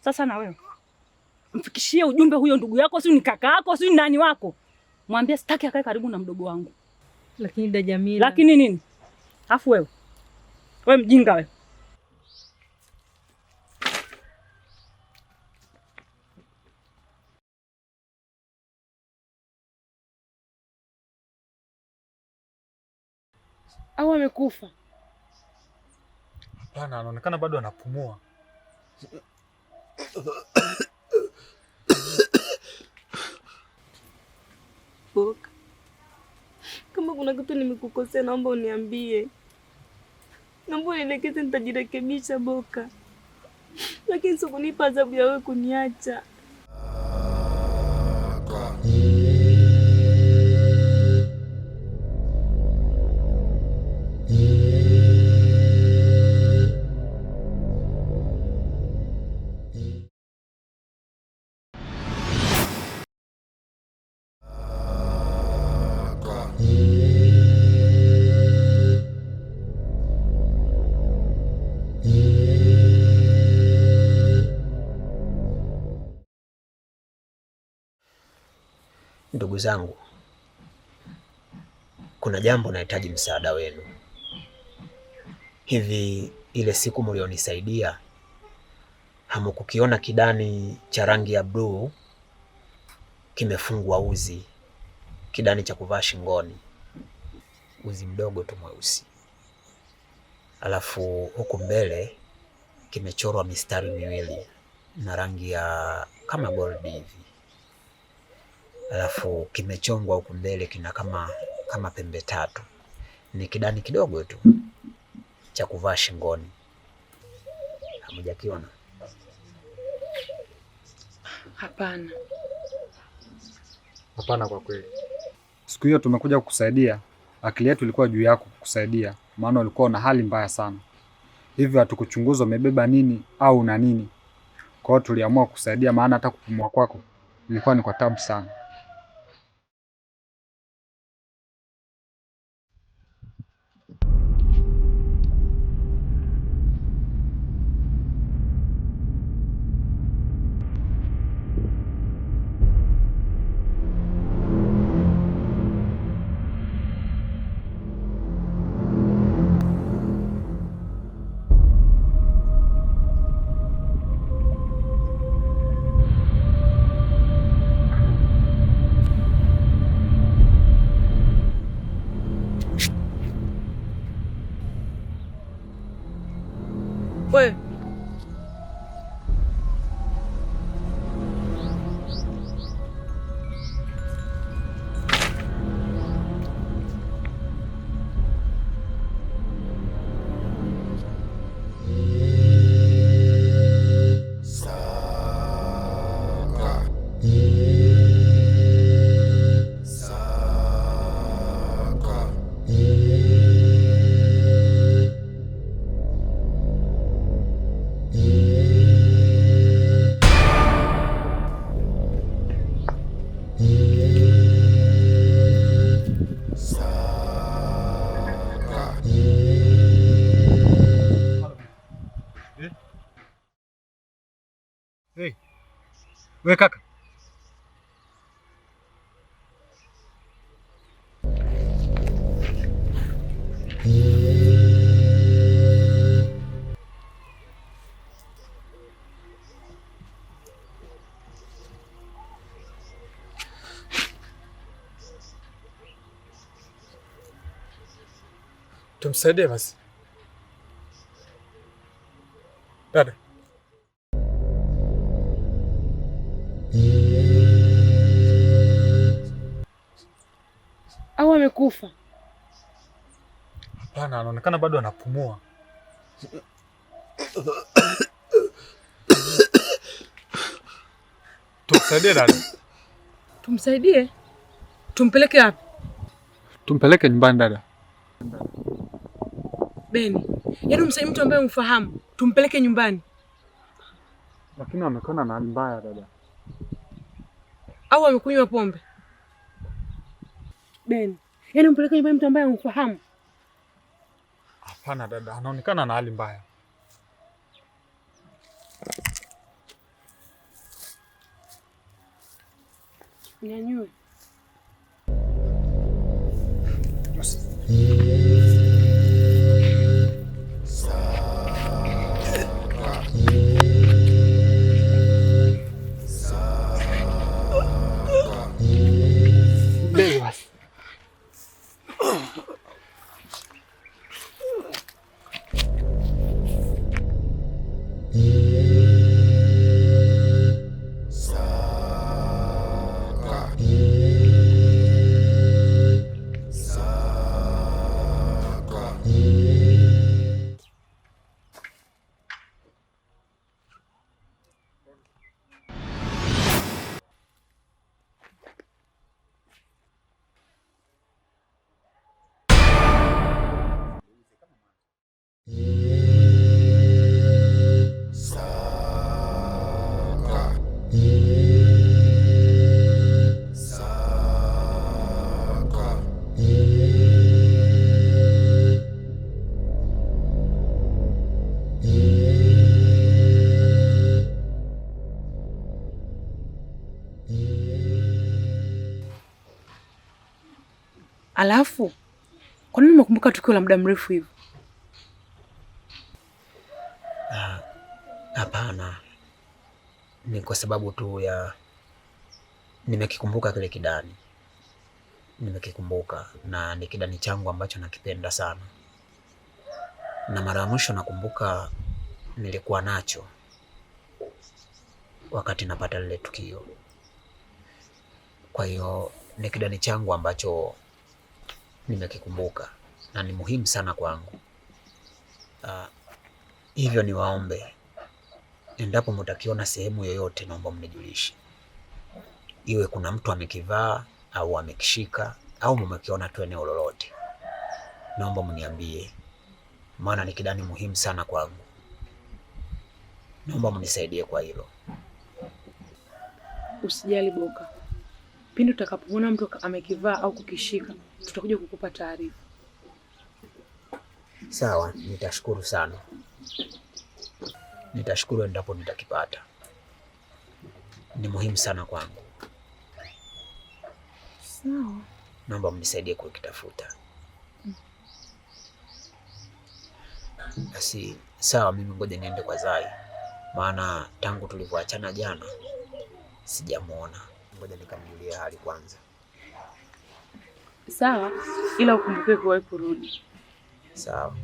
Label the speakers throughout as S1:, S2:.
S1: Sasa na wewe mfikishie ujumbe huyo ndugu yako, si ni kaka yako, si nani wako, mwambie sitaki akae karibu na mdogo wangu.
S2: Lakini dada Jamila.
S1: Lakini nini? Afu wewe mjinga wewe.
S2: Au amekufa?
S3: Hapana, anaonekana bado anapumua.
S2: Boka, kama kuna kitu nimekukosea naomba uniambie. Naomba unielekeze, nitajirekebisha Boka. Lakini sio kunipa adhabu ya wewe kuniacha.
S4: Ndugu zangu, kuna jambo nahitaji msaada wenu. Hivi ile siku mlionisaidia hamukukiona kidani cha rangi ya bluu kimefungwa uzi, kidani cha kuvaa shingoni, uzi mdogo tu mweusi, alafu huku mbele kimechorwa mistari miwili na rangi ya kama gold hivi, alafu kimechongwa huku mbele kina kama pembe tatu. Ni kidani kidogo tu cha kuvaa shingoni. Hamujakiona?
S2: Hapana.
S3: Hapana kwa kweli.
S5: Siku hiyo tumekuja kukusaidia, akili yetu ilikuwa juu yako kukusaidia, maana ulikuwa na hali mbaya sana. Hivyo hatukuchunguza umebeba nini au una nini. Kwa hiyo tuliamua kukusaidia, maana hata kupumua kwako ilikuwa ni kwa tabu sana.
S2: Wewe
S5: We kaka.
S3: Tumsaidie basi. Dada.
S2: au amekufa?
S3: Hapana, anaonekana bado anapumua. Tumsaidie dada.
S2: Tumsaidie? Tumpeleke wapi?
S5: Tumpeleke nyumbani dada.
S2: Beni, yaani msaidie mtu ambaye umfahamu, tumpeleke nyumbani?
S5: Lakini amekonda na hali mbaya dada.
S2: Au amekunywa pombe? Beni, yaani umpeleke nyumbani mtu ambaye umfahamu?
S3: Hapana dada, anaonekana na hali mbaya.
S2: Nyanyue. Alafu, kwa nini umekumbuka tukio la muda mrefu hivyo?
S4: Hapana. Ni kwa sababu tu ya nimekikumbuka kile kidani. Nimekikumbuka na ni kidani changu ambacho nakipenda sana. Na mara ya mwisho nakumbuka nilikuwa nacho wakati napata lile tukio. Kwa hiyo ni kidani changu ambacho nimekikumbuka na ni muhimu sana kwangu. Hivyo niwaombe, endapo mtakiona sehemu yoyote, naomba mnijulishe. Iwe kuna mtu amekivaa au amekishika au mmekiona tu eneo lolote, naomba mniambie, maana ni kidani muhimu sana kwangu. Naomba mnisaidie kwa hilo.
S2: Usijali Boka, pindi utakapoona mtu amekivaa au kukishika, tutakuja kukupa taarifa.
S4: Sawa, nitashukuru sana. Nitashukuru endapo nitakipata. Ni muhimu sana kwangu.
S2: Sawa.
S4: Naomba mnisaidie kukitafuta. Basi sawa, mimi ngoja niende kwa Zai, maana tangu tulivyoachana jana sijamuona. Ngoja nikamjulie hali kwanza.
S2: Sawa, ila ukumbuke kuwahi kurudi.
S4: Sawa.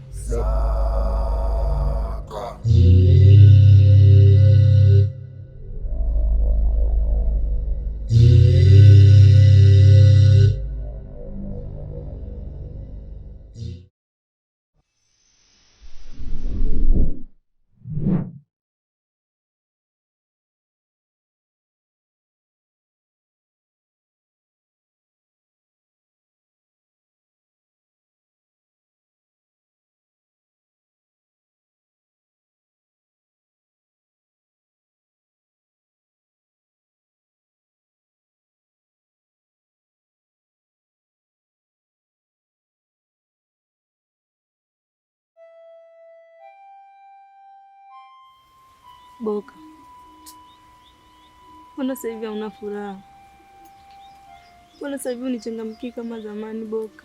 S6: Boka, mbona sasa hivi hauna furaha? Mbona sasa hivi unichangamkii kama zamani Boka?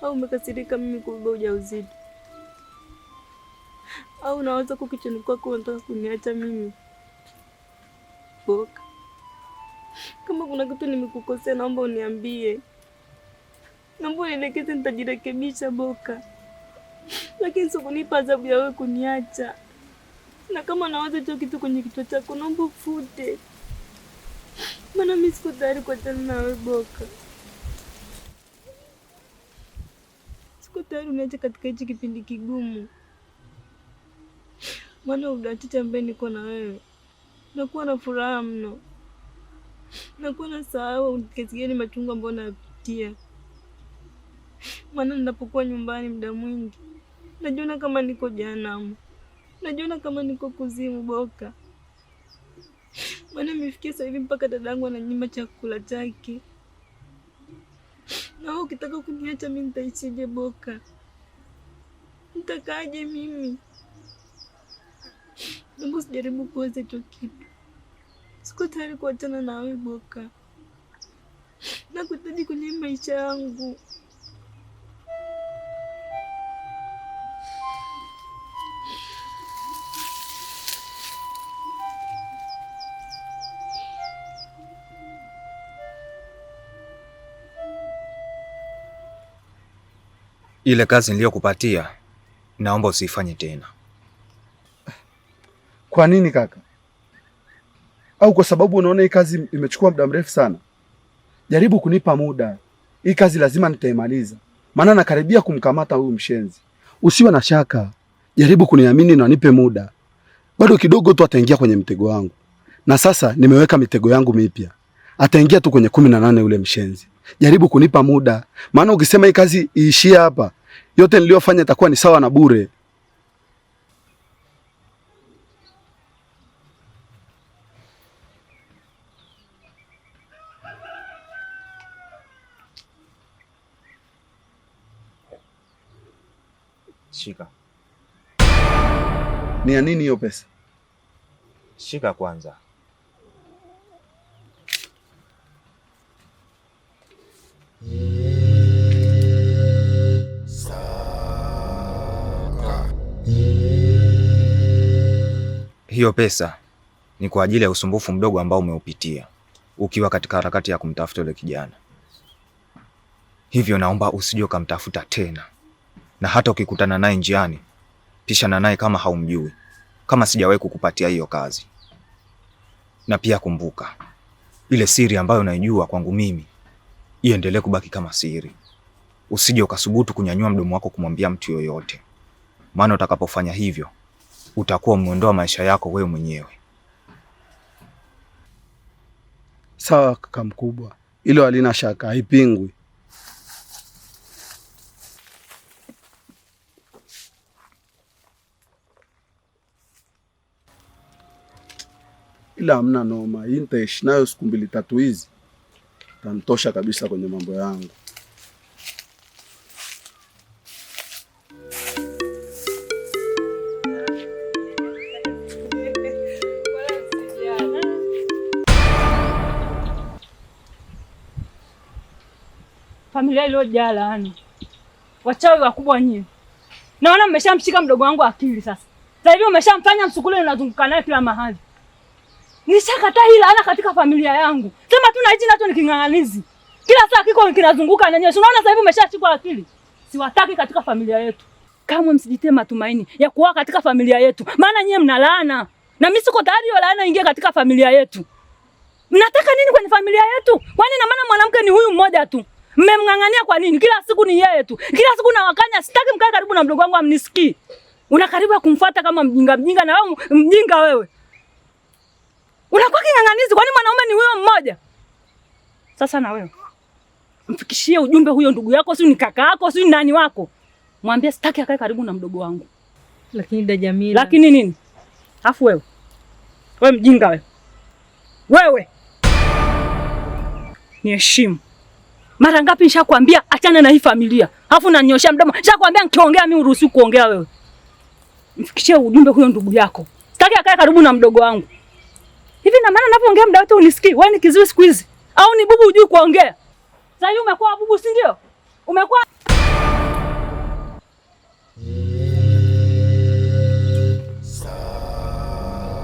S6: Au umekasirika mimi kubeba ujauzito? Au unawaza kwa kichwani kwako unataka kuniacha mimi? Boka, kama kuna kitu nimekukosea naomba uniambie. Naomba unielekeze, nitajirekebisha Boka. Lakini sio kunipa adhabu ya wewe kuniacha. Na kama nawaza hicho kitu kwenye kichwa chako, naomba ufute. Maana mimi siko tayari kuachana na wewe Boka. Siko tayari uniache katika hichi kipindi kigumu. Maana muda wote ambaye niko na wewe, nakuwa na furaha mno. Nakuwa nasahau kiasi gani machungu ambayo napitia. Maana ninapokuwa nyumbani muda mwingi, najiona kama niko jehanamu. Najiona kama niko kuzimu Boka. Maana nimefikia sasa hivi mpaka dadangu ananyima chakula chake. Na wewe ukitaka kuniacha mimi nitaishije Boka? Nitakaje mimi? Naomba usijaribu kuwaza hicho kitu. Siko Siko tayari kuachana na wewe Boka. Nakuhitaji kwenye maisha yangu.
S7: Ile kazi niliyokupatia naomba usifanye tena.
S8: Kwa nini kaka? Au kwa sababu unaona hii kazi imechukua muda mrefu sana? Jaribu kunipa muda. Hii kazi lazima nitaimaliza. Maana nakaribia kumkamata huyu mshenzi. Usiwe na shaka. Jaribu kuniamini na nipe muda. Bado kidogo tu ataingia kwenye mtego wangu. Na sasa nimeweka mitego yangu mipya. Ataingia tu kwenye 18 ule mshenzi. Jaribu kunipa muda. Maana ukisema hii kazi iishie hapa, yote niliyofanya itakuwa ni sawa na bure.
S7: Shika.
S8: Ni ya nini hiyo pesa?
S7: Shika kwanza. Hiyo pesa ni kwa ajili ya usumbufu mdogo ambao umeupitia ukiwa katika harakati ya kumtafuta yule kijana. Hivyo naomba usije ukamtafuta tena, na hata ukikutana naye njiani pishana naye kama haumjui, kama sijawahi kukupatia hiyo kazi. Na pia kumbuka, ile siri ambayo unaijua kwangu mimi iendelee kubaki kama siri. Usije ukasubutu kunyanyua mdomo wako kumwambia mtu yoyote, maana utakapofanya hivyo utakuwa umeondoa maisha yako wewe mwenyewe.
S8: Sawa kaka mkubwa, hilo halina shaka, haipingwi. Ila hamna noma, hii nitaishi nayo siku 2-3 hizi. Tanitosha kabisa kwenye mambo yangu.
S1: Familia iliyojaa laana. Wachawi wakubwa nyinyi. Naona mmeshamshika mdogo wangu akili sasa. Sasa hivi umeshamfanya msukule unazunguka naye kila mahali. Nishakataa hii laana katika familia yangu. Sema tu na hichi nacho ni king'ang'anizi. Kila saa kiko kinazunguka na nyewe. Unaona sasa hivi umeshashikwa akili. Siwataki katika familia yetu. Kama msijitie matumaini ya kuwa katika familia yetu. Maana nyewe mna laana. Na mimi siko tayari hiyo laana ingie katika familia yetu. Mnataka nini kwenye familia yetu? Kwani na maana mwanamke ni huyu mmoja tu? Mmemng'ang'ania kwa nini? Kila siku ni yeye tu. Kila siku nawakanya, sitaki mkae karibu na mdogo wangu amnisikii. Unakaribia kumfuata kama mjinga na wewe mjinga wewe. Unakuwa king'ang'anizi, kwani mwanaume ni huyo mmoja? Sasa na wewe mfikishie ujumbe huyo ndugu yako, si ni kaka yako, si nani wako. Mwambie sitaki akae karibu na mdogo wangu.
S2: Lakini da Jamila.
S1: Lakini nini? Afu wewe mjinga wewe. Wewe niheshimu. Mara ngapi nishakwambia achana na hii familia? Alafu unanyoshia mdomo. Nishakwambia nikiongea mimi uruhusi kuongea wewe. Mfikishie ujumbe huyo ndugu yako. Sitaki akae karibu na mdogo wangu. Hivi na maana ninapoongea muda wote unisikii? Wewe ni kiziwi siku hizi? Au ni bubu hujui kuongea? Sasa hivi umekuwa bubu, si ndio? Umekuwa
S9: Saga.